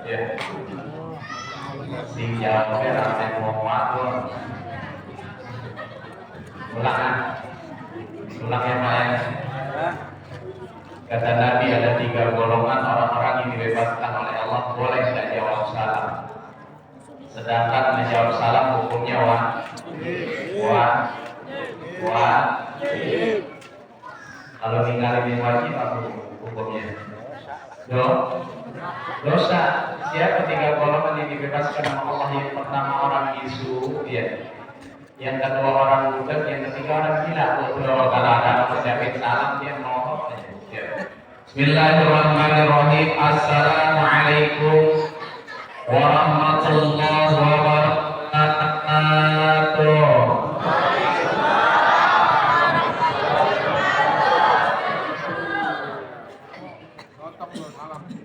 Ya. Sing jawabnya rasa mau matur. Ulang ya Pak ya. Kata Nabi ada 3 golongan orang-orang yang dibebaskan oleh Allah boleh tidak jawab salam. Sedangkan menjawab salam hukumnya wajib. Kalau ninggalin wajib apa hukumnya? Dosa. Siapa 3 golongan yang dibebaskan oleh Allah? Yang pertama orang bisu, ya. Yang kedua orang budak, yang ketiga orang gila. Kalau ada penyakit salam dia mau. Ya. Bismillahirrahmanirrahim. Assalamualaikum warahmatullahi wabarakatuh.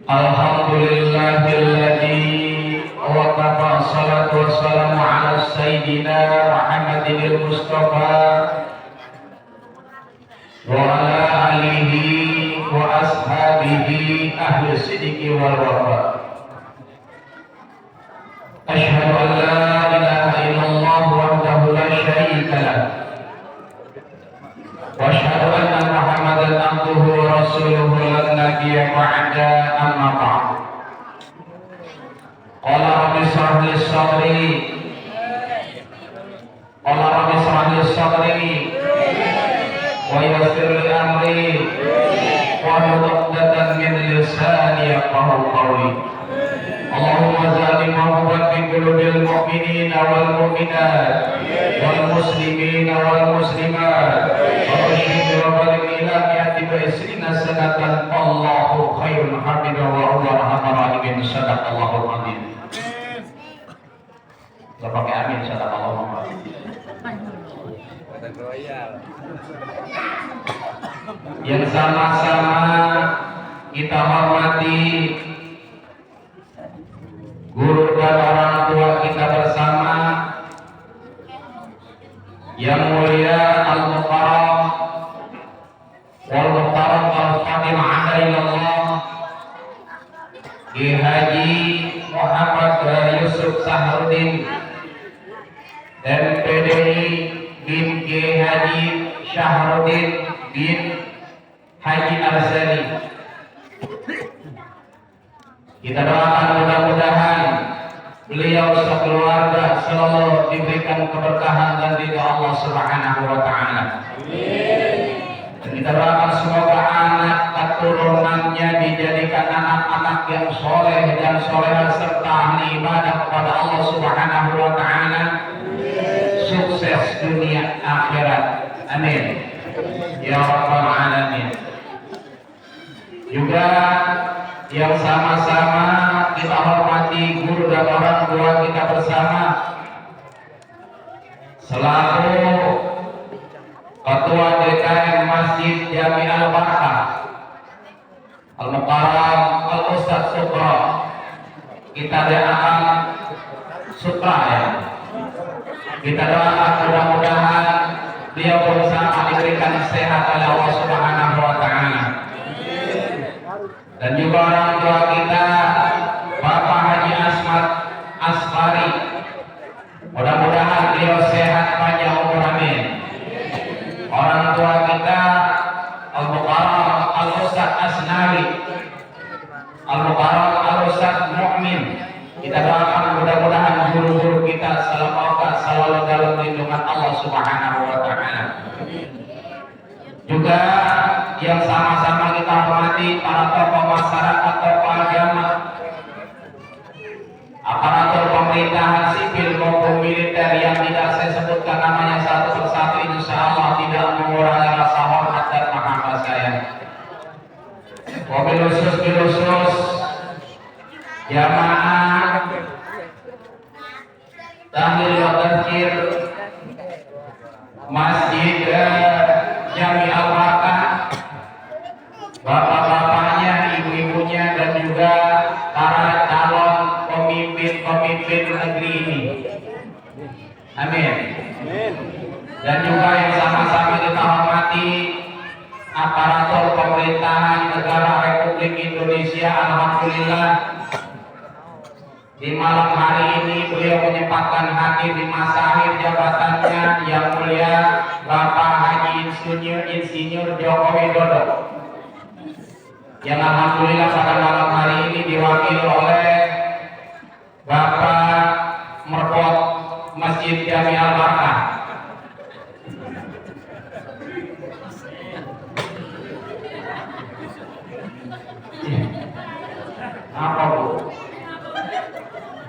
Alhamdulillahilladzi waqafa salatu wassalamu ala sayyidina Muhammadil Mustafa wa ala alihi wa ashabihi ahli sidqi wal wafa. Asyhadu an la ilaha illallah wahdahu la syarika lah wa asyhadu anna Muhammadan abduhu wa rasuluhu lan nabiyya ba'da amma ba'd. Qala rabbi shrah li sadri wa yassir li amri wahlul 'uqdatam min lisani yafqahu qawli. Allahumma zallim mahbuban fi qulubil mu'minina wal mu'minat wal muslimina wal muslimat wa bashir wa barik ila mi'ati ba'isrina sanatan Allahu khairul hamida wa huwa arhamur rahimin. Sadaqallahul azim. Gak pakai amin, sadaqallahul azim. Yang sama-sama kita hormati guru dan orang tua kita bersama, yang mulia Al-Mukarram Wal-Mukarram Al-Fatim Alailallah Ki Haji Muhammad Yusuf Sahrudin dan PDI bin Ki Haji Syahrudin bin Haji Arsani. Kita doakan mudah-mudahan beliau sekeluarga selalu diberikan keberkahan dan ridha Allah Subhanahu wa taala. Dan kita doakan semoga anak keturunannya dijadikan anak-anak yang soleh dan solehah serta ahli ibadah kepada Allah Subhanahu wa taala. Sukses dunia akhirat. Amin. Ya rabbal alamin. Juga yang sama-sama kita hormati guru dan orang tua kita bersama, selaku Ketua DKM Masjid Jami Al-Barakah Al-Mukarram Al-Ustadz Sukra. Kita doakan Sukra ya. Kita doakan mudah-mudahan beliau berusaha diberikan sehat oleh Allah Subhanahu wa taala. Dan juga orang tua kita Bapak Haji Asmat Asfari, mudah-mudahan beliau sehat panjang umur, amin. Orang tua kita Al-Mukarram Al-Ustadz Asnawi, Al-Mukarram Al-Ustadz Mu'min. Kita doakan mudah-mudahan guru-guru kita selalu dalam lindungan Allah Subhanahu wa taala. Juga yang sama-sama kita hormati para tokoh masyarakat, tokoh agama, aparatur pemerintahan sipil maupun militer yang tidak saya sebutkan namanya satu persatu, insya Allah tidak mengurangi rasa hormat dan mahabbah saya. Wabil khusus jamaah tahlil wa tadzkir Masjid Jami Al-Barakah, bapak-bapaknya, ibu-ibunya, dan juga para calon pemimpin negeri ini. Amin. Dan juga yang sama-sama kita hormati aparatur pemerintahan negara Republik Indonesia. Alhamdulillah di malam hari ini beliau menyempatkan hadir di masa akhir jabatannya yang mulia Bapak Haji Insinyur Joko Widodo, yang alhamdulillah pada malam hari ini diwakili oleh Bapak Merpot Masjid Jami Al-Barkah. Apa Bu?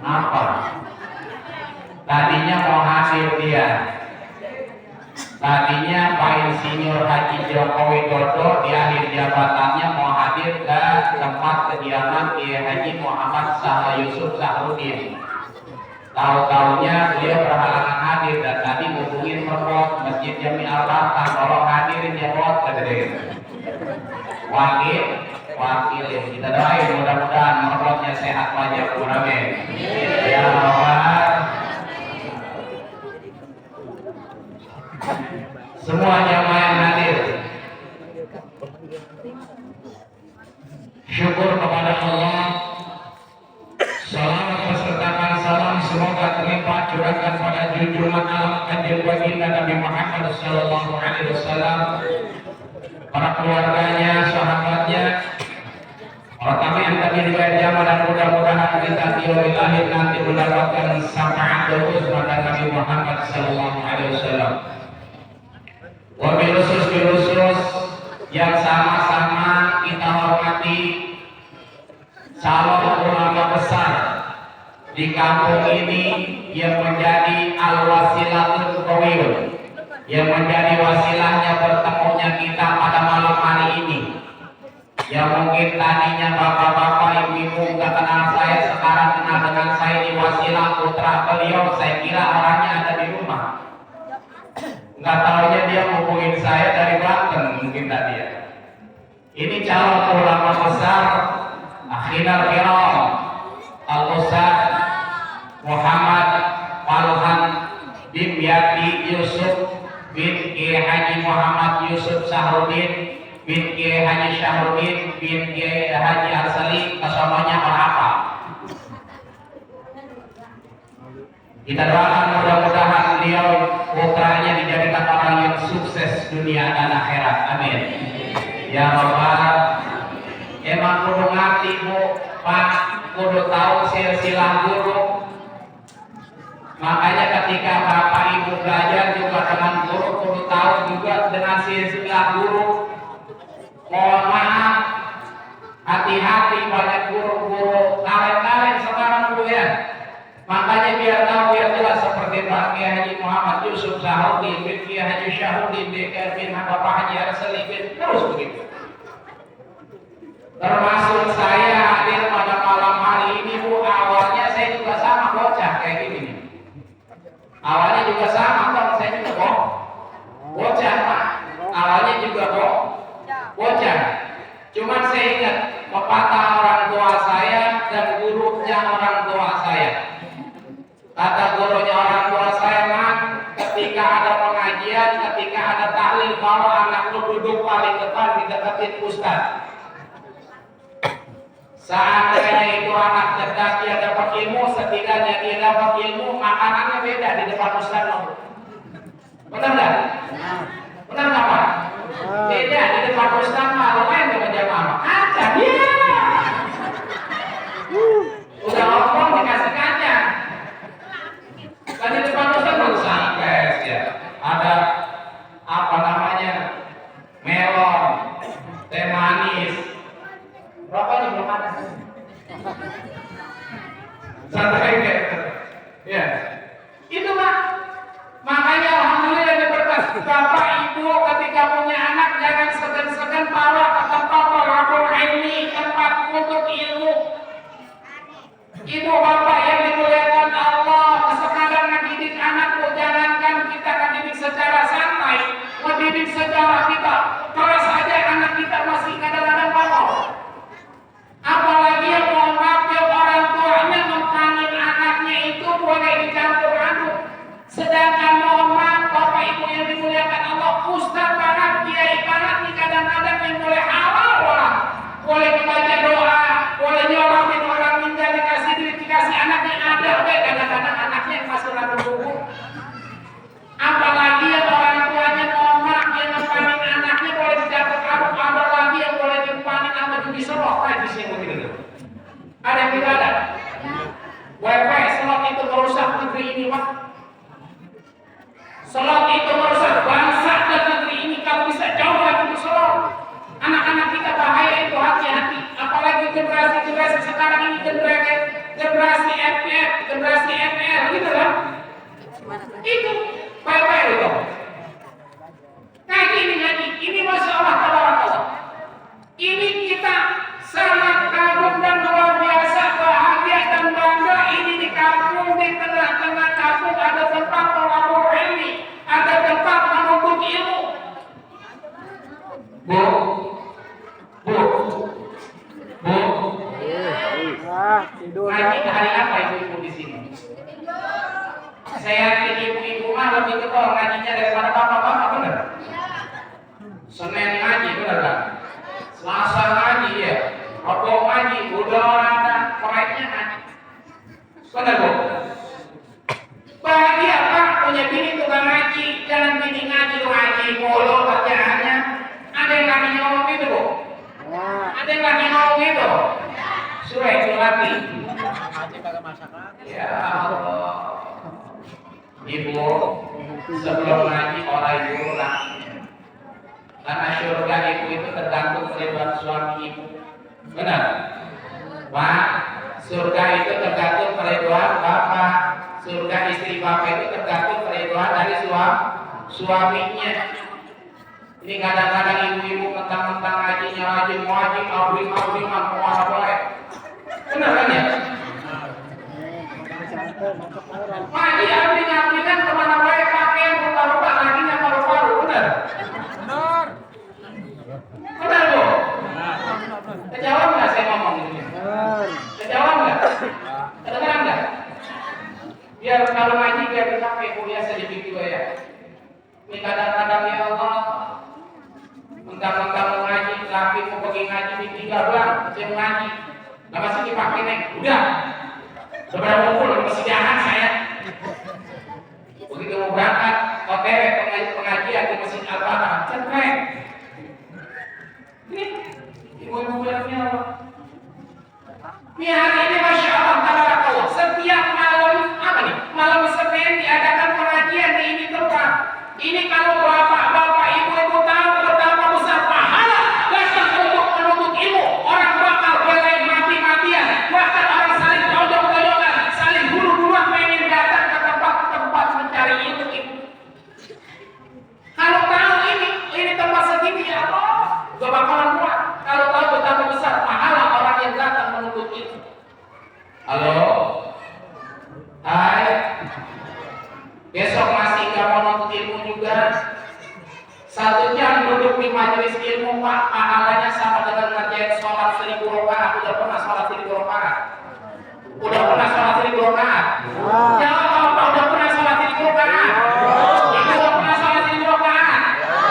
Apa? Tadinya mau hadir dia. Tadinya Pak Insinyur Haji Joko Widodo di akhir jabatannya mau hadir ke tempat kediaman Kiai Haji Muhammad Sahla Yusuf Sahrudin. Tahu-tahunya beliau berhalangan hadir dan tadi hubungin Merpot Masjid Jami Al-Barkah, tolong hadirin ya Bot, wakil kita doain mudah-mudahan Merpotnya sehat wajah amin. Ya Allah, semua jamaah yang hadir, syukur kepada Allah. Salam bersertakan salam semoga terlimpah curahkan pada junjungan alam kanjeng baginda Nabi Muhammad sallallahu alaihi wasallam, para keluarganya, sahabatnya, para tabi'in jamaah, dan mudah-mudahan kita tiada lahir nanti mendapatkan syafaat terus pada Nabi Muhammad sallallahu alaihi wasallam. Wabil khusus yang sama-sama kita hormati calon ulama besar di kampung ini yang menjadi al-wasilatul qawiyun, yang menjadi wasilahnya bertemunya kita pada malam hari ini. Yang mungkin tadinya bapak-bapak, ibu-ibu nggak kenal saya, sekarang kenal dengan saya di wasilah putra beliau. Saya kira orangnya ada di rumah, nggak tahunya dia hubungin saya dari Banten mungkin tadi ya. Ini calon ulama besar Akhirul Kiram Al-Ustaz Muhammad Falhan bin Yati Yusuf bin Kiai Haji Muhammad Yusuf Sahrudin bin Kiai Haji Syahrudin bin Kiai Haji Asali, kesononya berapa? Kita doakan mudah-mudahan beliau putranya dijadikan orang yang sukses dunia dan akhirat. Amin. Ya Rabbal. Emang kudu ngerti Bu, Pak, kudu tahu silsilah guru. Makanya ketika Bapak Ibu belajar juga dengan guru, kudu tahu juga dengan silsilah guru. Mohon maaf, hati-hati banyak guru-guru kalian sekarang Bu ya. Makanya biar tahu, biar jelas seperti Pak Kiai Haji Muhammad Yusuf Sahrudin bin Kiai Haji Syahrudin bin Bapak Haji Arsali bin, terus begitu. Termasuk saya hadir pada malam hari ini Bu, awalnya saya juga sama bocah kayak gini nih. Awalnya juga sama kan, saya juga bocah Pak. Awalnya juga bocah. Cuman saya ingat pepatah orang tua saya dan gurunya orang tua saya. Kata gurunya orang tua saya, "Man, ketika ada pengajian, ketika ada tahlil, bawa anak lu duduk paling depan dideketin ustaz. Seandainya itu anak cerdas, dia dapat ilmu, setidaknya dia dapat ilmu, makanannya beda di depan ustaz lo. Benar nggak? Benar nggak Pak? Beda di depan ustaz malu main dengan jamaah. Kaca dia. Udah ngomong dikasih kaca. Kan di depan ustaz baru sampes ya. Ada apa namanya? Melon, teh manis. Rokoknya belum ada. Santai gitu. Ya. Itu Pak. Makanya alhamdulillah diberkas. Bapak Ibu ketika punya anak jangan segan-segan bawa ke tempat thalabul ilmi, tempat untuk ilmu. Ibu bapak yang dimuliakan Allah, sekarang mendidik anakku, jangankan kita mendidik secara santai, mendidik secara kita keras saja anak kita masih kadang-kadang bawah. Apalagi yang mohon maaf yang orang tuanya mengkanin anaknya itu boleh dicampur aduk. Sedangkan mohon maaf Bapak Ibu yang dimuliakan Allah, ustaz banget, kiai banget nih kadang-kadang Ada yang tidak ada? Wifi, salat itu merusak negeri ini, Pak. Salat itu merusak bangsa dan negeri ini. Kalau bisa jauh lagi untuk salat. Anak-anak kita bahaya itu, hati-hati. Apalagi generasi sekarang ini generasi FF, generasi FR, gitu kan? Itu baik-baik itu. Ini Masya Allah, tabarakallah. Ini kita sangat kagum dan luar biasa, bahagia dan bangga. Ini di kampung, di tengah-tengah kampung ada tempat pelabur ilmi, ada tempat menuntut ilmu. Bu. Ngaji hari apa ibu-ibu di sini? Saya yakin ibu-ibu mah lebih getol ngajinya daripada bapak-bapak, benar? Senin ngaji, benar kan? Selasa ngaji ya, Rabu ngaji, udah ada proyeknya ngaji. Benar bu? Bahagia Pak punya bini tukang ngaji, jangan bini ngaji mulu kerjaannya. Ada yang lagi ngomong gitu bu? Ada yang lagi ngomong gitu? Sudah itu lagi. Ya Allah. Ibu, sebelum ngaji orang ibu laki. Karena surga ibu itu tergantung keridhaan suami ibu. Benar? Pak, surga itu tergantung keridhaan bapak. Surga istri bapak itu tergantung keridhaan dari suaminya. Ini kadang-kadang ibu-ibu mentang-mentang ngajinya rajin wajib, abri mau boleh. Benar kan ya? Ngaji abri kan kemana baik pakai yang rupa-rupa, ngajinya paru-paru, benar? Benar bu? Kejawab nggak saya ngomong ini? Kejawab nggak? Kedengeran nggak? Biar kalau ngaji biar dipakai kuliah sedikit juga ya. Ini kadang-kadang ya Allah, mentang-mentang mau ngaji, laki mau pergi ngaji di 3 bulan, saya mau ngaji, nggak masih dipakai nih, udah. Seberapa ngumpul masih jahat saya. Begitu mau berangkat, OTW pengajian di Masjid Al-Fatah, cekrek. Ini ibu-ibu bilangnya apa? Ini hari ini Masya Allah, tabarakallah. Setiap malam, apa nih? Malam Senin diadakan pengajian di ini tempat. Ini kalau bapak-bapak, ibu-ibu tahu betapa besar pahala datang untuk menuntut ilmu. Orang bakal belain mati-matian, bahkan orang saling tojok-tojokan, saling bunuh-bunuhan pengen datang ke tempat mencari ilmu itu. Kalau tahu ini tempat segini ya Allah, gak bakalan kuat. Kalau tahu betapa besar pahala orang yang datang menuntut ilmu. Halo, hai. Besok masih nggak mau nuntut ilmu juga. 1 jam duduk di majelis ilmu Pak, pahalanya sama dengan ngerjain sholat 1000 rakaat. Udah pernah sholat 1000 rakaat? Udah pernah sholat 1000 rakaat? Jawab kalau Pak udah pernah sholat 1000 rakaat. Ibu udah pernah sholat 1000 rakaat.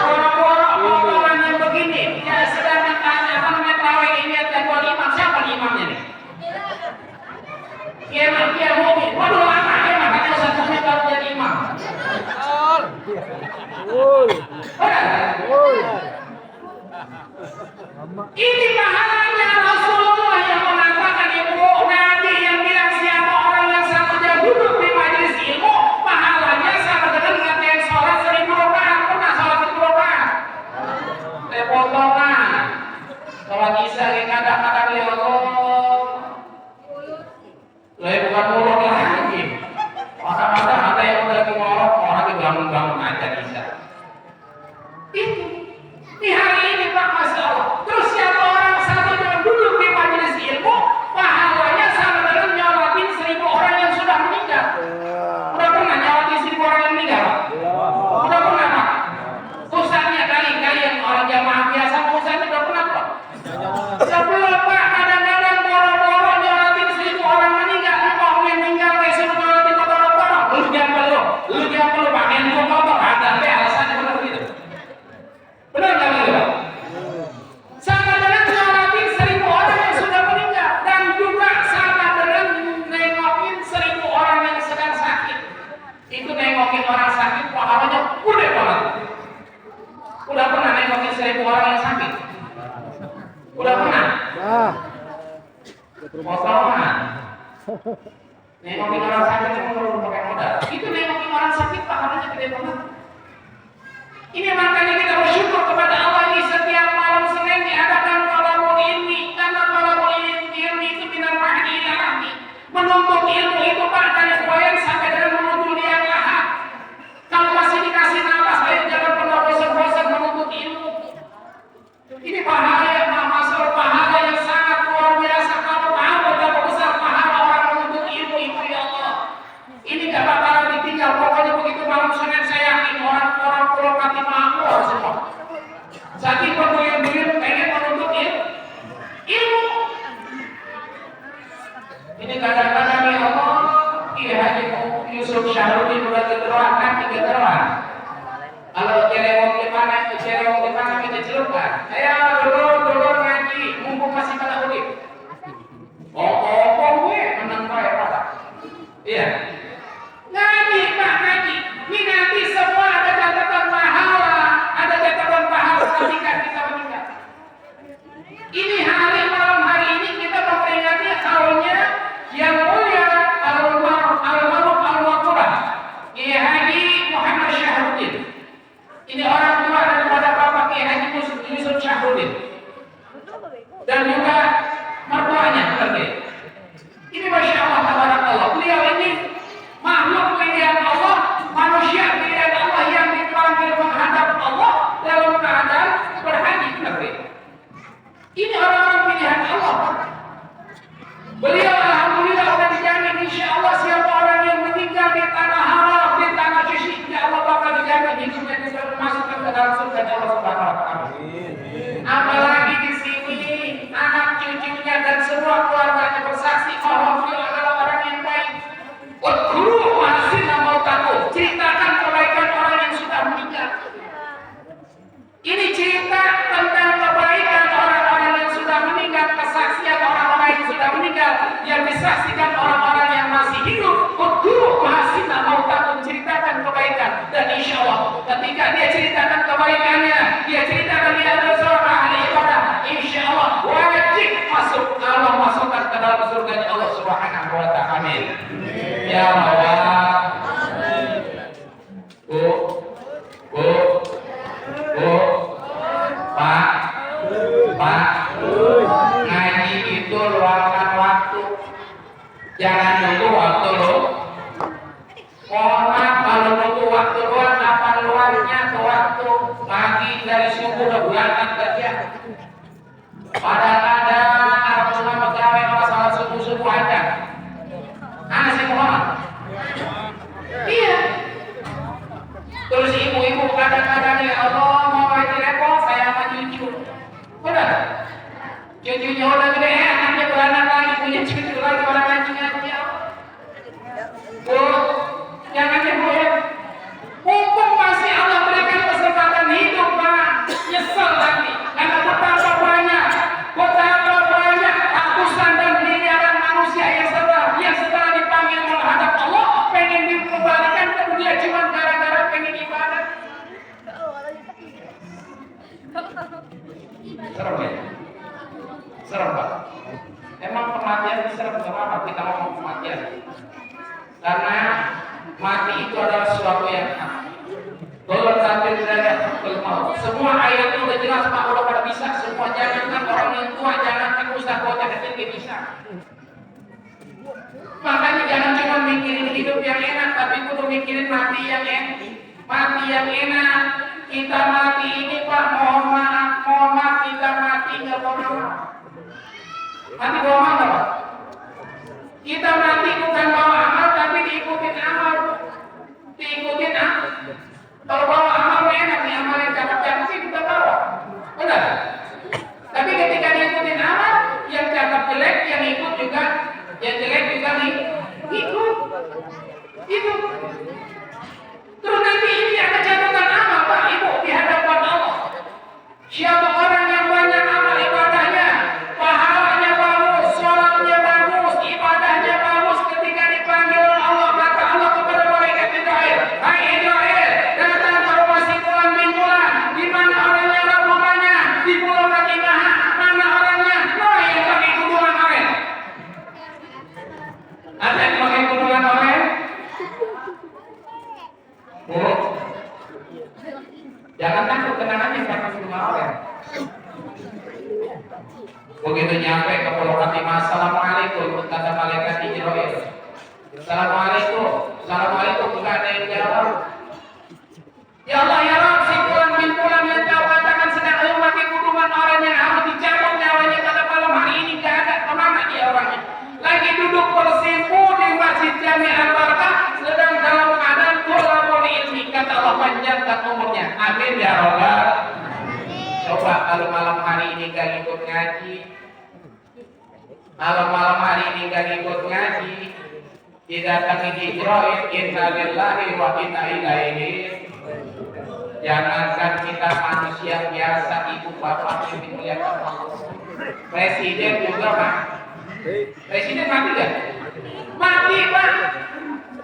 Borok-borok omongan yang begini. Ya sedang tanya apa namanya tarawih ini dan buat imam. Siapa nih imamnya nih? Dia Mumin. Waduh lama ya makanya Ustaz Mumin kalau jadi imam. Ini pahalanya Rasulullah yang mengatakan ibu Nabi yang bilang siapa orang yang satu jam duduk di majelis ilmu pahalanya sama dengan ngerjain sholat 1000 rakaat. Pernah sholat 1000 rakaat? Potongan. Sholat isya kadang-kadang ya Allah. Bukan muluk lagi. Kadang-kadang ada yang udah ngorok, orang yang bangun-bangun aja bisa. Itu. Di hari ini Pak Masya Allah. Terus siapa orang satu jam duduk di majelis ilmu, pahalanya sama dengan nyolatin 1000 orang yang sudah meninggal. Udah pernah nyolatin 1000 orang yang meninggal Pak? Udah pernah Pak? Pusatnya kali-kali yang orang jamaah biasa, pusatnya udah pernah Pak? Sebelum Pak, kadang-kadang boro-boro nyolatin 1000 orang meninggal, engkau pertolongan. Nengokin orang sakit itu perlu pakai modal. Itu nengokin orang sakit pahalanya gede banget. Ini makanya kita bersyukur kepada Allah ini setiap malam Senin diadakan talabul ilmi, karena talabul ilmi itu minar mahdi ila lahdi. Menuntut ilmu itu Pak dari poin sampai dengan menuju liang lahat. Kalau masih dikasih nafas, ayo jangan pernah bosan-bosan menuntut ilmu. Ini masalah pahala yang sangat luar biasa. Kamu tahu betapa besar pahala orang menuntut ilmu itu ya Allah. Ini gak bakalan ditinggal. Pokoknya begitu malam Senin saya yakin orang-orang pulau mati makmur semua. Saking berduyun-duyun pengen menuntut ilmu. Ini kadang-kadang ya Allah, Kiai Haji Yusuf Syahrudin udah keteruan, nanti keteruan. Kalau cerewong di mana kita celupkan. Ayo dulur ngaji, mumpung masih pada urip. Oh, gue menang bae pada. Iya. Ngaji Pak, ngaji. Ini nanti semua ada catatan pahala, ketika kita meninggal. Ini hari malam hari ini kita memperingati tahunnya yang mulia almarhum al-Waqurah Kiai Haji Muhammad Syahrudin. Ini orang tua daripada Bapak Kiai Haji Yusuf Syahrudin dan juga mertuanya berarti. Ini Masya Allah tabarakallah. Beliau ini makhluk pilihan Allah, manusia pilihan Allah yang dipanggil menghadap Allah dalam keadaan berhaji berarti. Ini orang-orang pilihan Allah. Beliau alhamdulillah sudah dijamin insya Allah siapa orang yang meninggal di tanah halal, di tanah suci, insya Allah bakal dijamin hidupnya dimasukkan ke dalam surga Allah Subhanahu wa taala. Apalagi di sini anak cucunya dan semua keluarganya bersaksi bahwa beliau adalah orang yang baik. Wadkuru mahasina mautakum, ceritakan kebaikan orang yang sudah meninggal. Ini cerita tentang kebaikan orang-orang yang sudah meninggal, kesaksian orang-orang yang sudah meninggal, yang disaksikan orang-orang yang masih hidup. Wadkuru mahasina mautakum, ceritakan kebaikan. Dan insya Allah ketika dia ceritakan kebaikannya, dia ceritakan dia adalah seorang ahli ibadah, insya Allah wajib masuk, Allah masukkan ke dalam surganya Allah Subhanahu wa taala. Amin. Ya Allah. Pak, ngaji itu luangkan waktu, jangan nunggu waktu lo. Mohon maaf kalau nunggu waktu luang, apa luangnya ke waktu pagi dari subuh udah berangkat kerja. Kadang-kadang orang pegawai masalah subuh aja. Anak sih mohon. Iya. Terus ibu-ibu kadang-kadang ya Allah mau ngaji repot saya sama cucu. Udah. Cucunya udah gede, anaknya beranak lagi, punya cucu lagi orang ngaji-ngaji. Bu, jangan ya Bu ya. Mumpung masih Allah berikan kesempatan hidup Pak, nyesel lagi. Karena betapa banyak ratusan dan miliaran manusia yang setelah dipanggil menghadap Allah pengen dikembalikan ke dunia cuma gara-gara pengen ibadah. Serem ya? Serem Pak. Emang kematian serem, kenapa kita ngomong kematian? Karena mati itu adalah sesuatu yang hak. Kalau sampai tidak maut. Semua ayat itu sudah jelas Pak, udah pada bisa. Semua jangankan orang yang tua, jangankan ustaz bocah kecil dia bisa. Makanya jangan cuma mikirin hidup yang enak, tapi kudu mikirin mati yang enak. Mati yang enak. Kita mati ini Pak, mohon maaf kita mati nggak bawa maaf. Mati bawa maaf Pak. Kita mati bukan bawa amal, tapi diikutin amal. Diikutin amal. Kalau bawa amal enak nih, amal yang cakep-cakep sih kita bawa. Benar? Tapi ketika diikutin amal, yang cakep jelek, yang ikut juga, yang jelek juga nih, ikut. Itu. Terus nanti ini ada catatan amal Pak Ibu di hadapan Allah. Siapa orang yang banyak amal ibadahnya, pahalanya bagus, sholatnya bagus, ibadahnya bagus, ketika dipanggil Allah, kata Allah kepada malaikat Jibril, hai Jibril, datang ke rumah si Fulan bin Fulan, di mana orangnya rumahnya, di Pulau Katimaha, mana orangnya, yang pakai hubungan orang. Assalamualaikum. Assalamualaikum. Bukan ada yang jawab. Ya Allah ya Rabb, si pulang bin pulang yang kau katakan sedang memakai kuduman orang yang harus dicabut nyawanya pada malam hari ini gak ada, kemana dia orangnya? Lagi duduk bersimpu di Masjid Jami Al-Barakah sedang dalam keadaan tolabul ilmi, kata Allah panjangkan umurnya. Amin ya Rabbal. Coba kalau malam hari ini gak ikut ngaji, malam hari ini gak ikut ngaji, tidak kami hijrah, inna lillahi wa inna ilaihi. Jangankan kita manusia biasa, ibu bapak yang dimuliakan Allah, presiden juga Pak. Presiden mati gak? Mati Pak.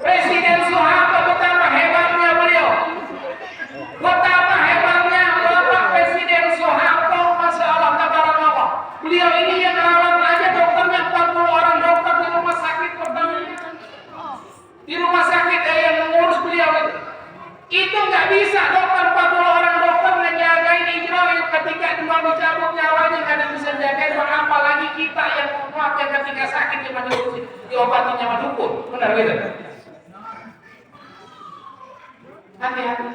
Presiden Soeharto, betapa hebatnya beliau, betapa hebatnya Bapak Presiden Soeharto, Masya Allah, tabarakallah. Beliau ini yang rawat aja dokternya 40 orang dokter di rumah sakit pertama, di rumah sakit yang mengurus beliau itu nggak bisa dokter 40 orang dokter ngejagain Israel ketika mau dicabut nyawanya, nggak ada bisa jagain, apalagi kita yang ketika sakit cuma diobati sama dukun, benar gitu. Hati-hati.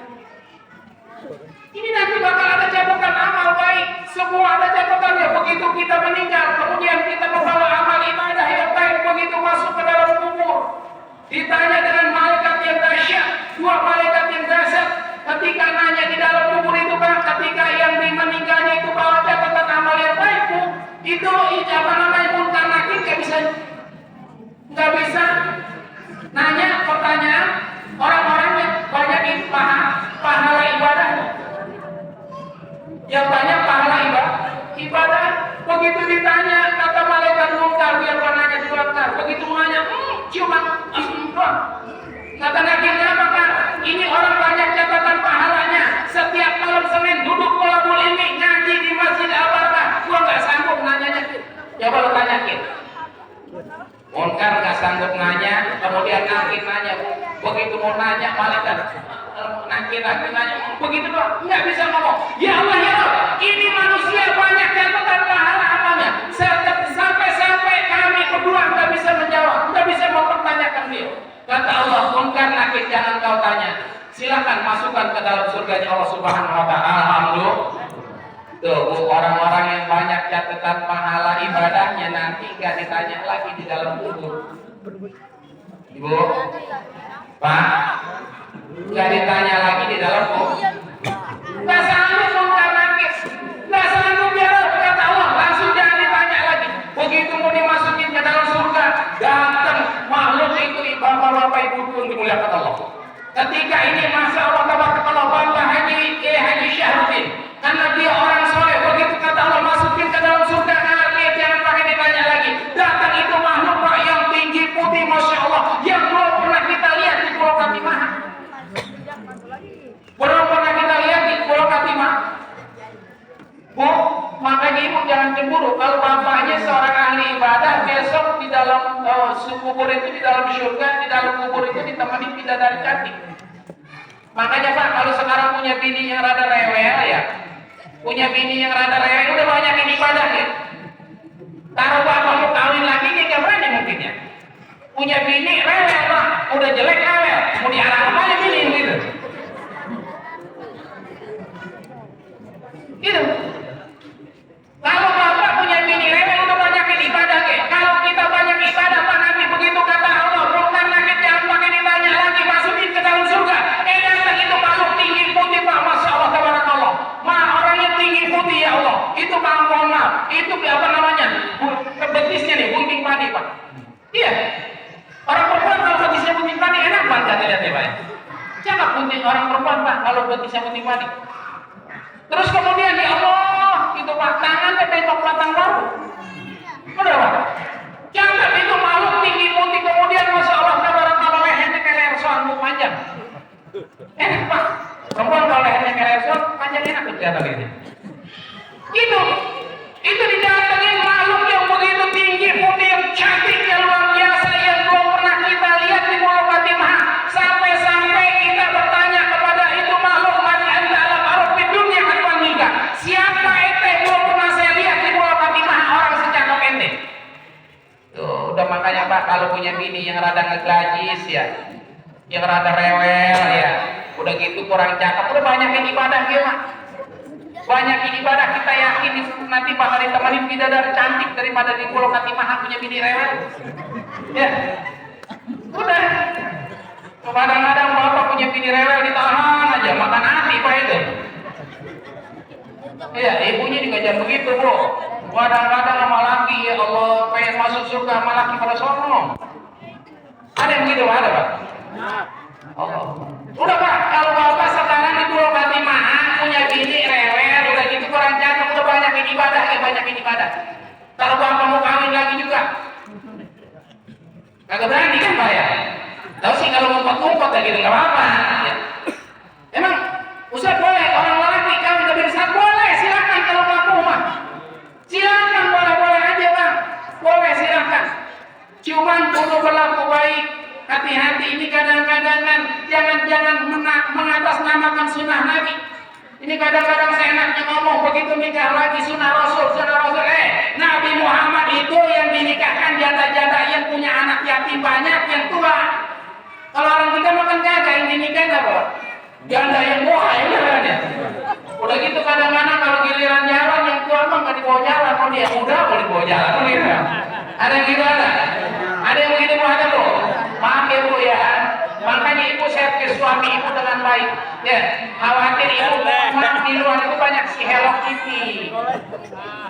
Ini nanti bakal ada cabutan amal baik, semua ada cabutannya. Begitu kita meninggal, kemudian kita membawa amal ibadah yang baik, begitu masuk ke dalam kubur, ditanya dengan malaikat yang dahsyat, 2 malaikat yang dahsyat. Ketika nanya di dalam kubur itu Pak, ketika yang meninggalnya itu bawa catatan amal yang baik, itu apa namanya munkar nakir nggak bisa nanya pertanyaan orang-orang yang banyak pahala ibadah, yang banyak pahala ibadah. Begitu ditanya kata malaikat munkar yang warnanya dibakar, begitu nanya cuma doang. Kata nakirnya apakah ini orang banyak catatan pahalanya, setiap malam Senin duduk tolabul ilmi ngaji di Masjid Al-Barakah, gua nggak sanggup nanyanya. Coba lo tanyakin. Munkar nggak sanggup nanya, kemudian nakir nanya, begitu mau nanya malaikat nakir nanya, begitu doang nggak bisa ngomong. Ya Allah ya Allah, ini manusia banyak catatan pahala apanya, sampai kami berdua nggak bisa menjawab, nggak bisa mempertanyakan dia. Kata Allah, munkar nakir jangan kau tanya, silakan masukkan ke dalam surganya Allah Subhanahu Wa Taala. Alhamdulillah. Tuh, orang-orang yang banyak catatan pahala ibadahnya nanti nggak ditanya lagi di dalam kubur. Ibu, Pak, nggak ditanya lagi di dalam kubur. Nggak sanggup munkar nakir, nggak sanggup biar kata Allah langsung jangan ditanya lagi. Begitu mau dimasukin ke dalam surga, datang makhluk itu bapak-bapak ibu yang dimuliakan Allah. Ketika ini Masya Allah tabarakallah Bapak Haji Syahruddin, karena dia orang soleh, begitu kata Allah masukin ke dalam surga, jangan pakai ditanya lagi. Datang itu makhluk Pak yang tinggi putih Masya Allah, yang belum pernah kita lihat di Pulau Katimah. Belum pernah kita lihat di Pulau Katimah. Bu, makanya ibu jangan cemburu kalau bapaknya seorang ahli ibadah, besok di dalam kubur itu, di dalam surga, di dalam kubur itu ditemani bidadari cantik. Makanya Pak, kalau sekarang punya bini yang rada rewel ya, punya bini yang rada rewel, udah banyak yang ibadah ya. Taruh bapak mau kawin lagi, dia nggak berani mungkinnya. Punya bini rewel Pak, udah jelek rewel, mau diarah kemana bini gitu. Gitu. Kalau bapak punya bini rewel, udah banyak yang ibadah ya. Kalau kita banyak ibadah Pak, nanti begitu kata Allah, bukan lagi jangan pakai ditanya lagi, masukin ke dalam surga. Datang itu makhluk tinggi putih Pak, Masya Allah tabarakallah. Orang yang tinggi putih ya Allah, itu mohon maaf, itu apa namanya, betisnya nih, bunting padi Pak. Iya, orang perempuan kalau betisnya bunting padi enak banget lihat ya Pak. Jangan bunting orang perempuan Pak kalau betisnya bunting padi. Terus kemudian ya Allah, itu Pak tangannya tembak batang bambu. Udah Pak. Jangan itu makhluk tinggi putih, kemudian Masya Allah tabarakallah lehernya kayak leher soang panjang. Enak Pak, perempuan kalau lehernya kayak leher soang panjang enak tuh kelihatan ini. Itu didatengin makhluk yang begitu tinggi putih, yang cantik, yang luar biasa, yang belum pernah kita lihat di Pulau Fatimah. Sampai kita bertanya kepada itu makhluk, mati anda alam aruf di dunia kan nikah. Siapa ente belum pernah saya lihat di Pulau Fatimah orang secakap ente. Tuh, udah makanya Pak kalau punya bini yang rada ngeglajis ya, yang rada rewel ya, udah gitu kurang cakep, udah banyakin ibadah ya Pak. Banyakin ibadah, kita yakin nanti bakal ditemenin bidadari cantik daripada di Pulau Katimaha punya bini rewel. Ya, udah. Kadang-kadang bapak punya bini rewel ditahan aja, makan hati Pak itu. Iya, ibunya juga jangan begitu bro. Kadang-kadang sama laki, ya Allah pengen masuk surga sama laki pada sono. Ada yang begitu ada Pak? Oh. Udah Pak, kalau bapak sekarang di Pulau Katimaha punya bini rewel, udah gitu kurang cakep, udah banyakin ibadah, banyakin ibadah. Kalau bapak mau kawin lagi juga, kagak berani kan Pak ya? Tahu sih kalau ngumpet-ngumpet kayak gitu nggak apa-apa. Ya. Emang Ustaz boleh orang lelaki kawin ke bini satu boleh, silakan kalau ngaku mah. Silakan boleh aja Bang, boleh silakan. Cuman kudu berlaku baik. Hati-hati ini kadang-kadang jangan mengatasnamakan sunnah Nabi. Ini kadang-kadang seenaknya ngomong begitu nikah lagi sunnah Rasul. Nabi Muhammad itu yang dinikahkan janda-janda yang punya anak yatim banyak yang tua. Kalau orang kita makan kagak yang dinikahin apa? Janda yang tua ya. Udah gitu kadang-kadang kalau giliran jalan yang tua mah nggak dibawa jalan, kalau dia muda mau dibawa jalan gitu. Ada yang gitu ada? Ada yang begitu ada bro? Maaf ya Bu ya, makanya ibu saya ke suami ibu dengan baik. Ya, khawatir ibu maaf di luar itu banyak si Hello Kitty.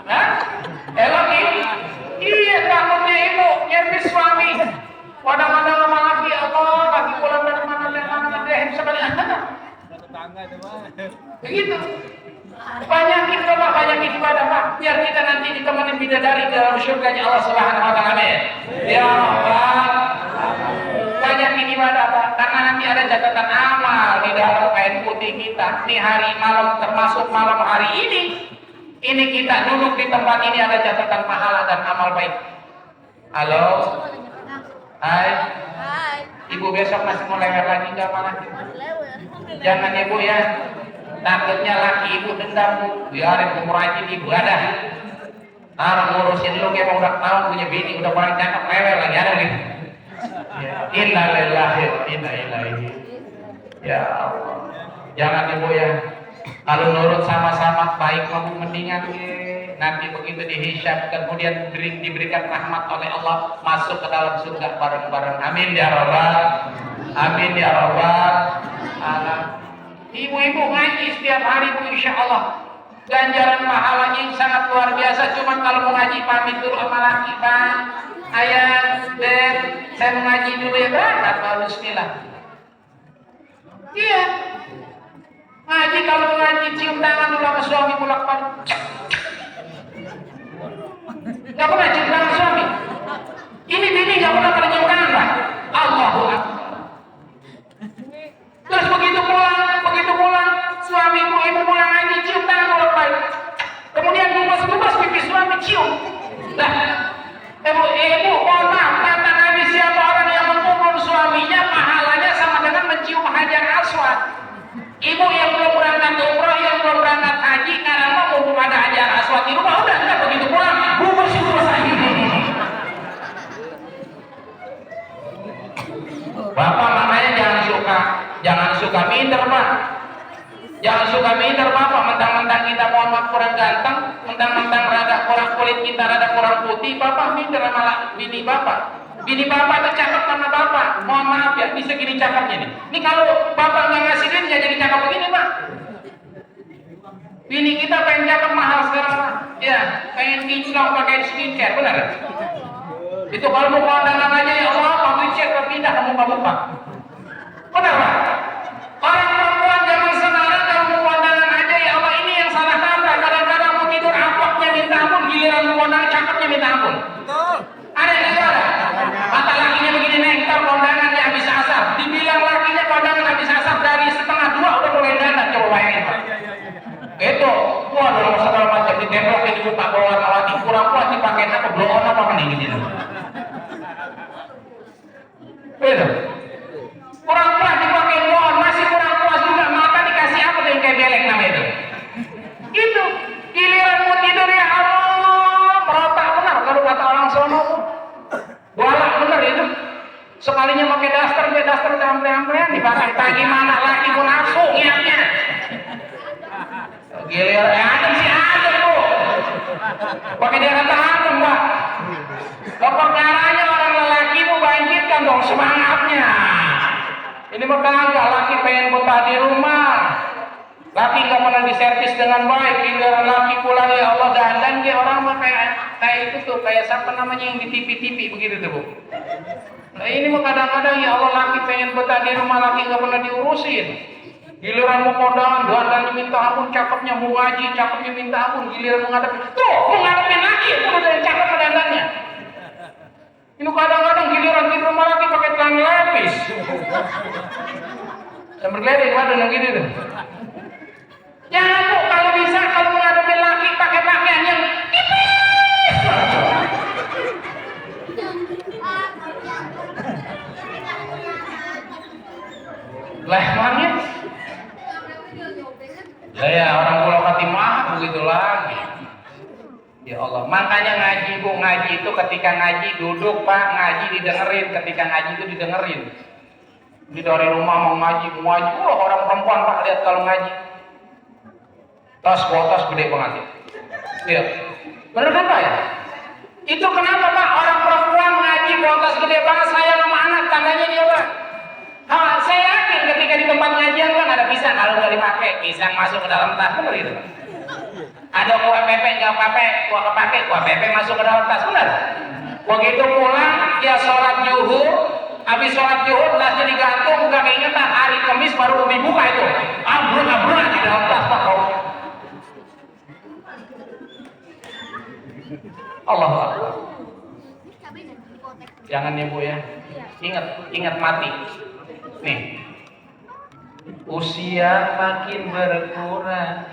Hah? Hello Kitty? Iya, takutnya ibu nyerpis suami. Kadang-kadang sama laki Allah, laki pulang dari mana dia sekali anak. Begitu. Banyakin ibadah Pak, biar kita nanti ditemani bidadari dalam surganya Allah Subhanahu wa taala. Ya Allah. Banyakin ibadah Pak, karena nanti ada catatan amal di dalam kain putih kita. Ini hari malam termasuk malam hari ini. Ini kita duduk di tempat ini ada catatan pahala dan amal baik. Halo. Hai. Ibu besok masih mau lewat lagi nggak mana? Jangan ya Bu ya. Takutnya laki ibu dendam Bu. Biarin umur rajin ibu ada. Ntar ngurusin lu kayak mau udah tahun punya bini udah paling cakep rewel lagi ada gitu. Inna lillahi wa inna ilaihi. Ya Allah. Jangan ibu ya. Kalau nurut sama-sama baik kamu mendingan nanti begitu dihisab kemudian diberikan rahmat oleh Allah masuk ke dalam surga bareng-bareng. Amin ya rabbal. Amin ya rabbal alamin. Ibu-ibu ngaji setiap hari Bu insya Allah. Ganjaran pahalanya sangat luar biasa. Cuman kalau mau ngaji pamit dulu sama laki Bang. Ayah, Dek, saya mau ngaji dulu ya berangkat Pak bismillah. Iya. Ngaji kalau mau ngaji cium tangan dulu sama suami bolak-balik. Gak pernah cium tangan suami. Ini bini gak pernah cium tangan Pak. Allahu Akbar. Terus begitu pulang, suami ibu pulang lagi cium tangan bolak-balik. Kemudian gumas pipi suami cium. Nah, ibu mohon maaf, kata Nabi siapa orang yang memukul suaminya pahalanya sama dengan mencium hajar aswad. Ibu yang belum berangkat umroh, yang belum berangkat haji, karena mau ada hajar aswad di rumah udah enggak begitu pulang, bungkus itu selesai. Bapak makanya jangan suka minder Pak. Jangan suka minder Bapak, mentang-mentang kita mohon maaf kurang ganteng, mentang-mentang rada kurang kulit kita rada kurang putih, Bapak minder sama bini Bapak. Bini Bapak tuh cakep karena Bapak. Mohon maaf ya, bisa gini cakepnya nih. Ini kalau Bapak nggak ngasih duit nggak jadi cakep begini Pak. Bini kita pengen cakep mahal sekarang Pak. Ya, pengen kinclong pakai skincare, benar? Itu kalau mau kondangan aja ya Allah, pabrik cek berpindah ke muka-muka. Benar Pak? Orang perempuan zaman sekarang kalau mau kondangan aja ya Allah ini yang salah kaprah. Kadang-kadang mau tidur apaknya minta ampun, giliran mau kondangan cakepnya minta ampun. Ada yang ada? Mata lakinya begini nengtar kondangannya habis asar. Dibilang lakinya kondangan habis asar dari 1:30 udah mulai dandan, coba bayangin Pak. Itu, waduh segala macam ditembrokin di muka bawah lawati kurang puas dipakai apa blow on apa mending gitu. Betul. Kurang puas dipakai blow on, masih kurang puas juga mata dikasih apa tuh yang kayak belek namanya itu. Itu giliran mau tidur ya Allah merotak benar kalau kata orang sono. Walak benar Sekalinya pakai daster udah ampe-ampean dipakai pagi mana lagi pun nafsu niatnya. Gilir adem sih adem tuh. Pakai daerah tahan Pak. Perkaranya orang lelaki mau bangkitkan dong semangatnya. Ini mah kagak, laki pengen betah di rumah. Laki nggak pernah diservis dengan baik, giliran laki pulang ya Allah dandan dia orang mah kayak itu tuh, kayak siapa namanya yang di TV begitu tuh Bu. Nah ini mah kadang-kadang ya Allah laki pengen betah di rumah, laki nggak pernah diurusin. Giliran mau kondangan, dandan minta ampun, cakepnya mau ngaji, cakepnya minta ampun, giliran menghadapi, tuh menghadapi laki itu udah yang cakep dandannya. Ini kadang-kadang giliran di rumah laki pakai celana lepis. Dan bergeledek pada yang gitu tuh. Jangan Bu, kalau bisa kalau menghadapi laki pakai pakaian yang tipis. Lah mana? Ya orang Pulau Katimah begitu lagi. Ya Allah, makanya ngaji Bu, ngaji itu ketika ngaji duduk Pak, ngaji didengerin, ketika ngaji itu didengerin. Di dari rumah mau ngaji, orang perempuan Pak lihat kalau ngaji. Tas gede banget ya. Iya. Benar kan Pak ya? Itu kenapa Pak orang perempuan ngaji tas gede banget sayang sama anak, tandanya dia Pak. Saya yakin ketika di tempat ngajian kan ada pisang, kalau nggak dipakai pisang masuk ke dalam tas, benar gitu Pak. Ada kuah pepek nggak pakai, kuah pepek masuk ke dalam tas, benar. Begitu pulang dia sholat zuhur, habis sholat zuhur tasnya digantung, nggak keingetan hari Kamis baru dibuka itu, abrun di dalam tas Pak. Allah Akbar. Jangan ya Bu ya. Ingat mati. Nih. Usia makin berkurang,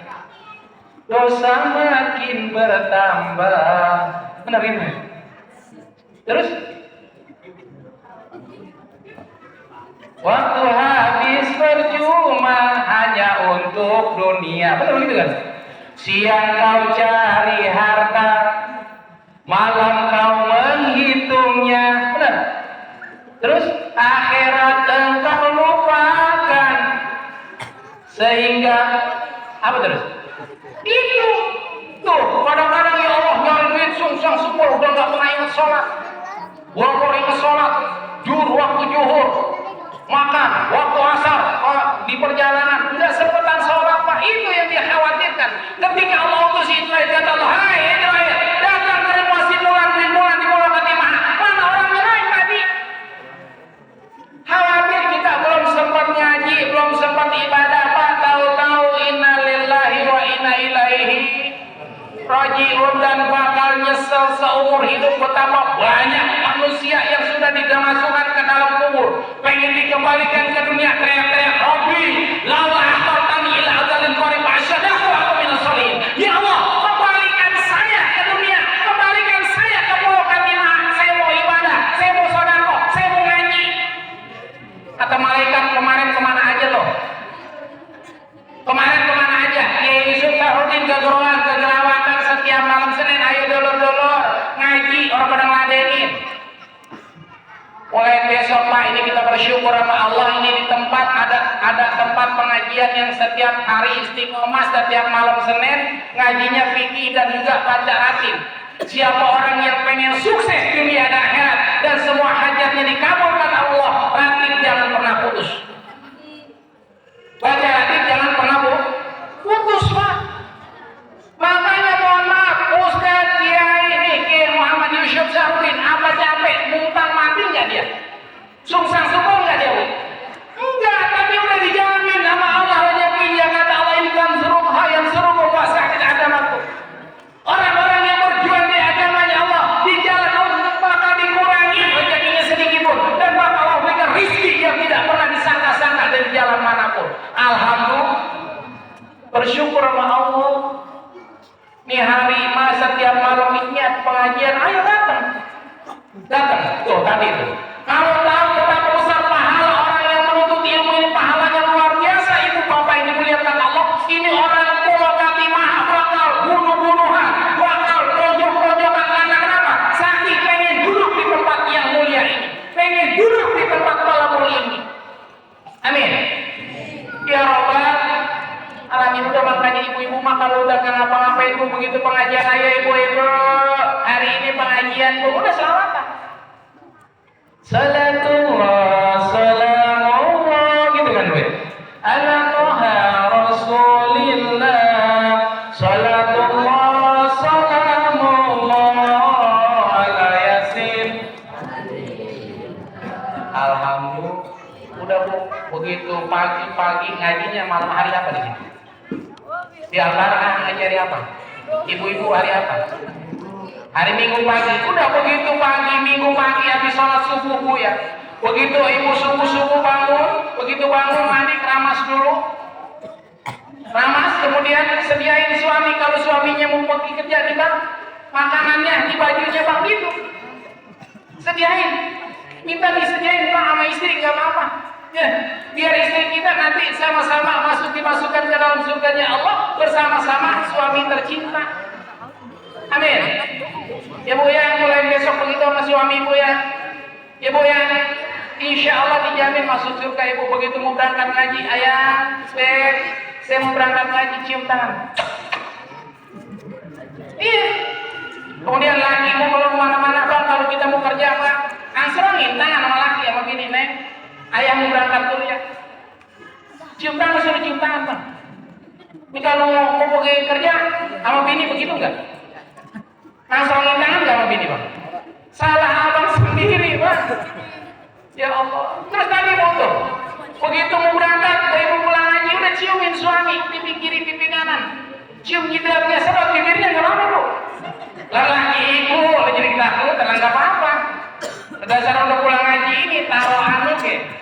dosa makin bertambah. Benar ini. Terus waktu habis percuma hanya untuk dunia. Benar gitu kan? Siang kau cari harta, malam kau menghitungnya, benar. Terus akhirat engkau lupakan, sehingga apa terus? Itu tuh kadang-kadang ya Allah nyari duit sungsang semua udah nggak pernah ingat sholat. Walaupun ingat sholat, waktu juhur, makan, waktu asar, di perjalanan nggak sempetan sholat Pak. Itu yang dia khawatirkan. Ketika Allah utus Israel, kata Allah, hai Israel, datang ke rumah si Mulan di Pulau Katimah. Mana orangnya lain tadi? Khawatir kita belum sempat ngaji, belum sempat ibadah Pak. Tahu-tahu inna lillahi wa inna ilaihi raji'un, dan bakal nyesel seumur hidup. Betapa banyak manusia yang sudah dimasukkan ke dalam kubur, pengen dikembalikan ke dunia, teriak-teriak Rabbi lawa akhartani ila ajalin qarib asyadahu aku minas sholihin. Ya Allah, kembalikan saya ke dunia, kembalikan saya ke Pulau Katimah. Saya mau ibadah, saya mau sedekah, saya mau ngaji. Kata malaikat, kemarin kemana aja loh? Kemarin kemana aja? Kiai Yusuf Sahrudin kegeruan, kegerawatan setiap malam Senin, ayo dolor-dolor ngaji, orang pada ngeladenin. Mulai besok Pak, ini kita bersyukur sama Allah, ini di tempat ada tempat pengajian yang setiap hari istiqomah, setiap malam Senin ngajinya fikih dan juga baca ratim. Siapa orang yang pengen sukses dunia dan akhirat dan semua hajatnya dikabulkan Allah, ratim jangan pernah putus. Baca ratim jangan pernah putus Pak. Makanya mohon maaf, Ustaz Kiai Kiai Muhammad Yusuf Sahrudin, apa capek muntah mati nggak dia? Sungsang syukur nggak dia Bu? Enggak, tapi udah dijamin sama Allah rezekinya. Kata Allah, ini kan suruh yang suruh puasa di agamaku. Orang-orang yang berjuang di agamanya Allah di jalan Allah bakal dikurangi rezekinya sedikit pun, dan bakal Allah berikan rezeki yang tidak pernah disangka-sangka dari jalan manapun. Alhamdulillah, bersyukur sama Allah. Nih hari setiap malam niat pengajian, ayo datang, tuh tadi tuh. Kalau tahu betapa besar pahala orang yang menuntut ilmu ini, pahalanya luar biasa. Ibu bapak ini dimuliakan Allah, ini orang Pulau Katimah bakal bunuh-bunuhan, bakal rojok-rojokan karena kenapa? Saking pengen duduk di tempat yang mulia ini, pengen duduk di ibu-ibu mah kalau udah ngapa-ngapain bu, begitu pengajian ayo ibu-ibu, hari ini pengajian bu, udah selawatan. Salatullah, salamullah, gitu kan bu. Ala toha rasulillah, salatullah, salamullah, ala yasin. Alhamdulillah. Udah bu, begitu pagi-pagi ngajinya malam hari apa di sini? Di antara ngaji hari apa? Ibu-ibu hari apa? Hari Minggu pagi. Udah begitu pagi Minggu pagi habis sholat subuh bu ya. Begitu ibu subuh bangun, begitu bangun mandi keramas dulu. Keramas kemudian sediain suami kalau suaminya mau pergi kerja di bang, makanannya di bajunya bang gitu. Sediain. Minta disediain pak sama istri nggak apa-apa. Ya, biar istri kita nanti sama-sama dimasukkan ke dalam surganya Allah bersama-sama suami tercinta. Amin. Ya bu ya, mulai besok begitu sama suami ibu ya. Ya bu ya, insya Allah dijamin masuk surga ibu. Begitu mau berangkat ngaji, ayah, saya mau berangkat ngaji, cium tangan. Iya. Kemudian laki mau kalau kemana-mana bang, kalau kita mau kerja bang, angserongin tangan sama laki sama gini neng. Ayah mau berangkat dulu ya. Cium tangan, suruh cium tangan bang. Ini kalau mau pergi kerja sama bini begitu enggak? Angserongin tangan enggak sama bini bang? Salah abang sendiri bang. Ya Allah. Terus tadi mau tuh, begitu mau berangkat, ibu pulang ngaji udah ciumin suami pipi kiri pipi kanan. Cium jidatnya serot bibirnya nggak apa bu. Lelaki ibu jadi takut, tenang nggak apa-apa. Berdasar udah pulang ngaji ini taruh anu ke.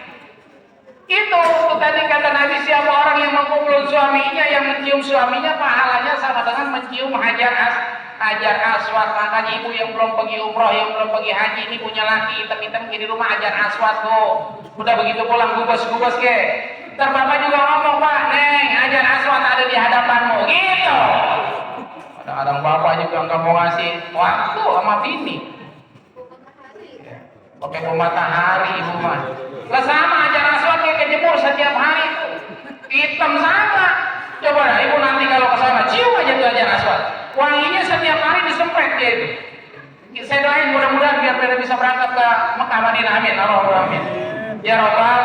Itu tadi kata Nabi, siapa orang yang memukul suaminya, yang mencium suaminya, pahalanya sama dengan mencium hajar aswad. Makanya ibu yang belum pergi umroh, yang belum pergi haji, ini punya laki hitam-hitam di rumah hajar aswad tuh. Udah begitu pulang gubes ke. Ntar bapak juga ngomong, Pak, Neng, hajar aswad ada di hadapanmu, gitu. Kadang-kadang bapak juga nggak mau ngasih waktu sama bini. Pakai matahari ibu mah. Lah sama aja aswad kayak kejemur setiap hari itu. Hitam sama. Coba dah ibu nanti kalau ke sana cium aja tuh aja aswad. Wanginya setiap hari disempret dia itu. Saya doain mudah-mudahan biar kita bisa berangkat ke Mekah Madinah, amin. Allahumma amin. Ya Rabbal.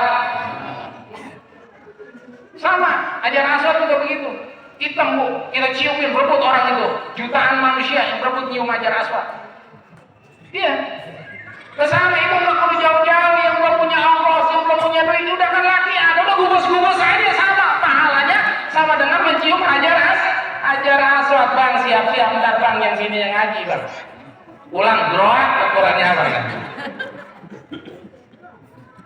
Sama, ajar aswad juga begitu. Hitam bu, kita ciumin berebut orang itu. Jutaan manusia yang berebut nyium ajar aswad. Iya. Kesana ibu nggak perlu jauh-jauh, yang belum punya ongkos, yang belum punya duit, udah kan laki, ada udah gugus-gugus aja sama, pahalanya sama dengan mencium hajar aswad bang, siap-siap bentar bang, yang sini yang ngaji bang, pulang geroak ukurannya apa kan?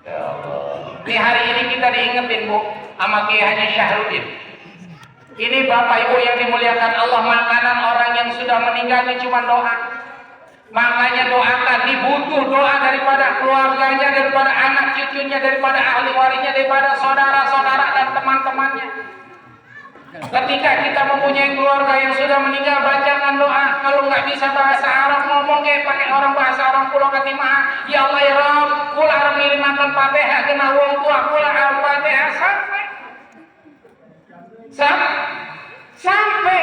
Ya Allah. Ini hari ini kita diingetin bu, sama Kiai Haji Syahrudin. Ini bapak ibu yang dimuliakan Allah, makanan orang yang sudah meninggal ini cuma doa. Makanya doakan, dibutuh doa daripada keluarganya, daripada anak cucunya, daripada ahli warisnya, daripada saudara-saudara dan teman-temannya. Ketika kita mempunyai keluarga yang sudah meninggal, bacakan doa. Kalau nggak bisa bahasa Arab, ngomong kayak pakai orang bahasa Arab. Pulau Katimah, ya Allah ya Rabb, kula arep ngirimaken Fatihah kena wong tua, kula Al-Fatihah sampai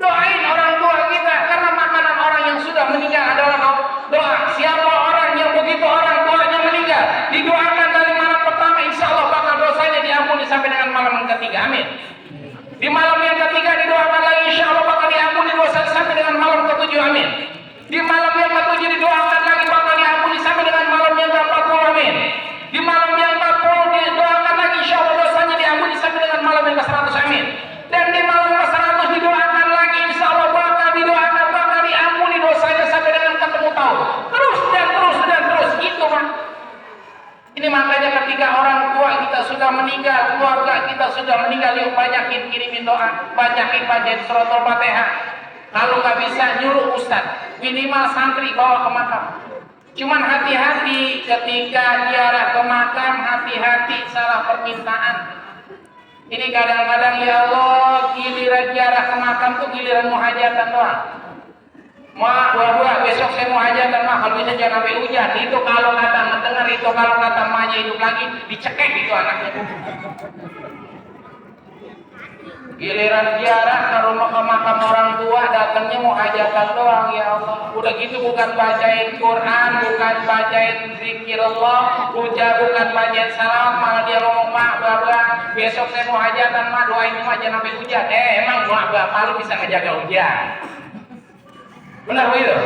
doain orang tua kita, karena makanan orang yang sudah meninggal adalah doa. Siapa orang yang begitu orang tuanya meninggal, didoakan dari malam pertama, insya Allah bakal dosanya diampuni sampai dengan malam yang ketiga, amin. Di malam yang ketiga didoakan lagi, insya Allah bakal diampuni dosa sampai dengan malam ketujuh, amin. Di malam yang ketujuh didoakan lagi, bakal diampuni sampai dengan malam yang ke-40, amin. Di malam yang 40 didoakan lagi, insya Allah dosanya diampuni sampai dengan malam yang ke-100, amin. Dan di malam ke-100 didoakan lagi, insya Allah bakal didoakan, bakal diampuni dosanya sampai dengan ketemu tahun. Terus dan terus gitu kan. Ini makanya ketika orang tua kita sudah meninggal, keluarga kita sudah meninggal, yuk banyakin kirimin doa, banyakin baca surat Al-Fatihah. Kalau nggak bisa nyuruh ustaz, minimal santri bawa ke makam. Cuman hati-hati ketika ziarah ke makam, hati-hati salah permintaan. Ini kadang-kadang ya Allah, giliran ziarah ke makam tuh giliran muhajatan doang. Buah besok saya mau hajatan mah, kalau bisa jangan sampai hujan. Itu kalau kata mendengar, itu kalau kata emaknya hidup lagi, dicekek itu anaknya. Giliran ziarah ke rumah ke makam orang tua datangnya mau hajatan doang, ya Allah. Udah gitu bukan bacain Quran, bukan bacain zikir Allah, bukan bacain salam, malah dia ngomong mak baba besok saya mau hajatan mak doain mak jangan sampai hujan. Emang mak baba lu bisa ngejaga hujan? Benar begitu?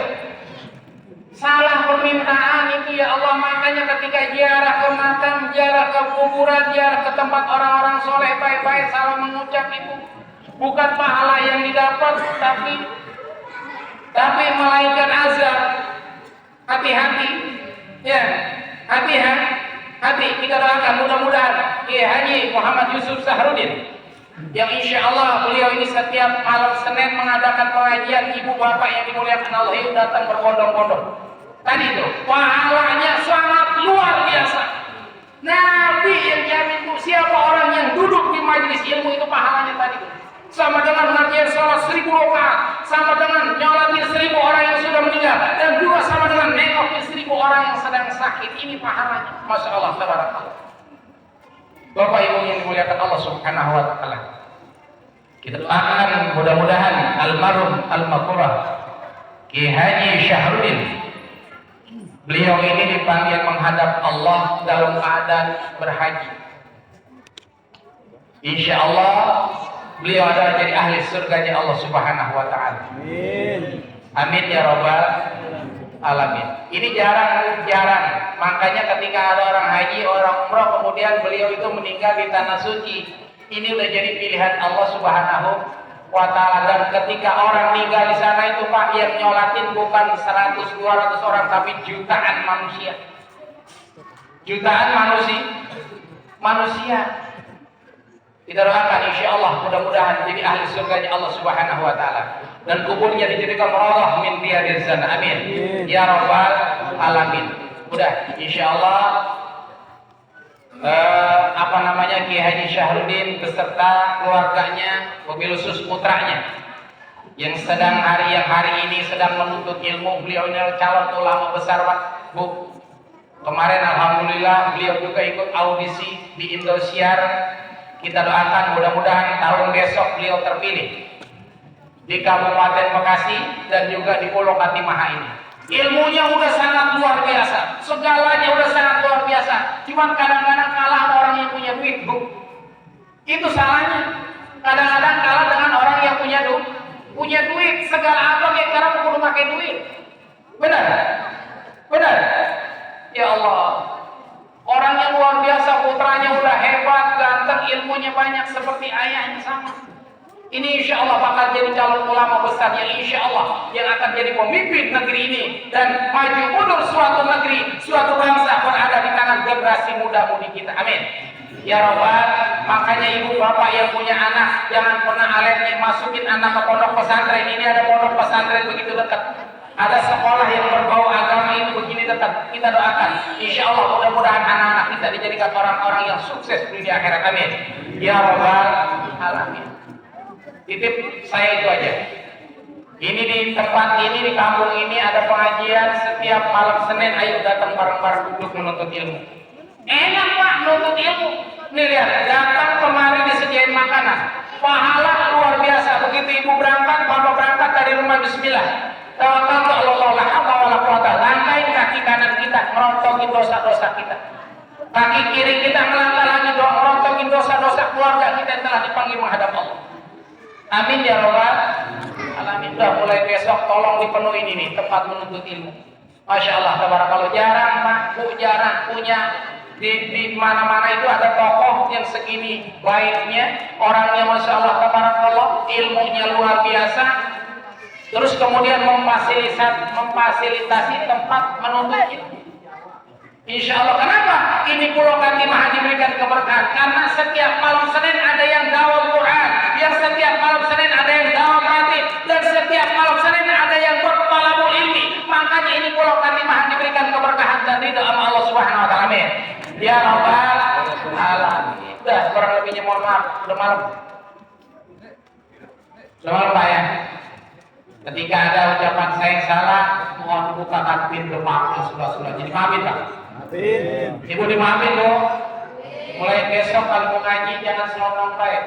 Salah permintaan itu ya Allah. Makanya ketika ziarah ke makam, ziarah ke kuburan, ziarah ke tempat orang-orang soleh baik-baik, salah mengucap itu bukan pahala yang didapat, tapi malaikat azab. Hati-hati, ya, hati-hati. Kita doakan mudah-mudahan Kiai Haji Muhammad Yusuf Sahrudin yang insya Allah beliau ini setiap malam Senin mengadakan pengajian, ibu bapak yang dimuliakan Allah itu datang berbondong-bondong. Tadi itu pahalanya sangat luar biasa. Nabi yang jamin itu siapa orang yang duduk di majelis ilmu itu pahalanya tadi itu sama dengan mengerjakan sholat 1000 rakaat, sama dengan nyolatin 1000 orang yang sudah meninggal, dan juga sama dengan nengokin 1000 orang yang sedang sakit. Ini pahalanya, masya Allah, tabarakallah. Bapak Ibu yang dimuliakan Allah Subhanahu Wa Taala, kita doakan mudah-mudahan almarhum al-maghfurah Kiai Haji Syahrudin, beliau ini dipanggil menghadap Allah dalam keadaan berhaji. Insya Allah beliau adalah jadi ahli surganya Allah Subhanahu Wa Taala. Amin. Amin ya Rabbal Alamin. Ini jarang. Makanya ketika ada orang haji, orang umrah, kemudian beliau itu meninggal di tanah suci, ini udah jadi pilihan Allah Subhanahu Wa Taala. Dan ketika orang meninggal di sana itu Pak, yang nyolatin bukan 100-200 orang, tapi jutaan manusia. Jutaan manusia. Kita doakan insya Allah mudah-mudahan jadi ahli surganya Allah Subhanahu Wa Taala, dan kuburnya dijadikan raudhah min riyadil jannah. Amin ya Rabbal Alamin. Udah insya Allah Kiai Haji Syahrudin beserta keluarganya, mobil khusus putranya yang hari ini sedang menuntut ilmu. Beliau ini calon ulama besar Pak Bu. Kemarin alhamdulillah beliau juga ikut audisi di Indosiar. Kita doakan mudah-mudahan tahun besok beliau terpilih di Kabupaten Bekasi dan juga di Pulau Katimaha ini. Ilmunya udah sangat luar biasa, segalanya udah sangat luar biasa. Cuman kadang-kadang kalah sama orang yang punya duit, Bu. Itu salahnya. Kadang-kadang kalah dengan orang yang punya duit. Segala apa kayak sekarang perlu pakai duit. Benar? Ya Allah. Orang yang luar biasa, putranya udah hebat, ganteng, ilmunya banyak seperti ayahnya sama. Ini insya Allah bakal jadi calon ulama besar yang insya Allah yang akan jadi pemimpin negeri ini dan maju mundur suatu negeri, suatu bangsa berada di tangan generasi muda-mudi kita. Amin. Ya Rabbal, makanya ibu bapak yang punya anak jangan pernah alergi masukin anak ke pondok pesantren. Ini ada pondok pesantren begitu dekat. Ada sekolah yang berbau agama ini begini dekat. Kita doakan insya Allah mudah-mudahan anak-anak kita dijadikan orang-orang yang sukses di akhirat. Amin ya Rabbal Alamin. Titip saya itu aja. Ini di tempat ini, di kampung ini ada pengajian setiap malam Senin. Ayo datang bareng-bareng duduk menuntut ilmu. Enak Pak menuntut ilmu. Nih lihat, datang kemari disediain makanan, pahala luar biasa. Begitu ibu berangkat, bapak berangkat dari rumah, bismillah, tawakkaltu ala Allah, la haula wala quwata. Langkain kaki kanan kita, merontokin dosa-dosa kita. Kaki kiri kita melangkah lagi, merontokin dosa-dosa keluarga kita yang telah dipanggil menghadap Allah. Amin ya Rabbal Alamin. Udah mulai besok tolong dipenuhi ini tempat menuntut ilmu. Masya Allah, tabarakallah. Jarang Pak Bu, jarang punya di mana-mana itu ada tokoh yang segini baiknya, orangnya Masya Allah, tabarakallah, ilmunya luar biasa. Terus kemudian memfasilitasi tempat menuntut ilmu. Insya Allah. Kenapa? Ini Pulau Katimaha diberikan keberkahan karena setiap malam Senin ada yang dawah Quran, yang setiap malam Senin ada yang dawah hadis, dan setiap malam Senin ada yang bertalabul ilmi. Makanya ini Pulau Katimaha diberikan keberkahan dan ridha sama Allah Subhanahu Wa Taala. Amin ya Rabbal Alamin. Udah kurang lebihnya mohon maaf, udah malam. Udah malam Pak ya. Ketika ada ucapan saya salah, mohon bukakan pintu maaf yang sudah. Jadi maafin Pak. Ibu dimaafin loh. Mulai besok kalau mau ngaji jangan selonong baik.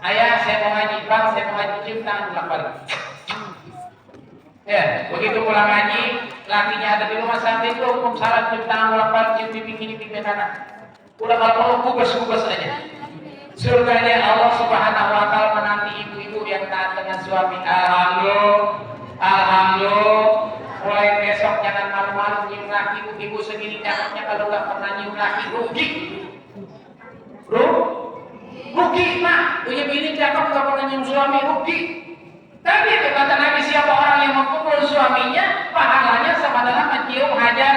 Ayah, saya mau ngaji, bang, saya mau ngaji, cium tangan bolak-balik. Ya, begitu pulang ngaji, lakinya ada di rumah saat itu, hukum salat cium tangan bolak-balik, cium pipi kiri, pipi kanan. Udah kalau kubus-kubus aja. Surganya Allah Subhanahu wa taala menanti ibu-ibu yang taat dengan suami. Alhamdulillah. Mulai besok jangan malu-malu nyium laki, ibu segini cakepnya kalau nggak pernah nyium laki rugi. Rugi mah, punya bini cakep nggak pernah nyium suami rugi. Tapi kata Nabi siapa orang yang memukul suaminya, pahalanya sama dengan mencium hajar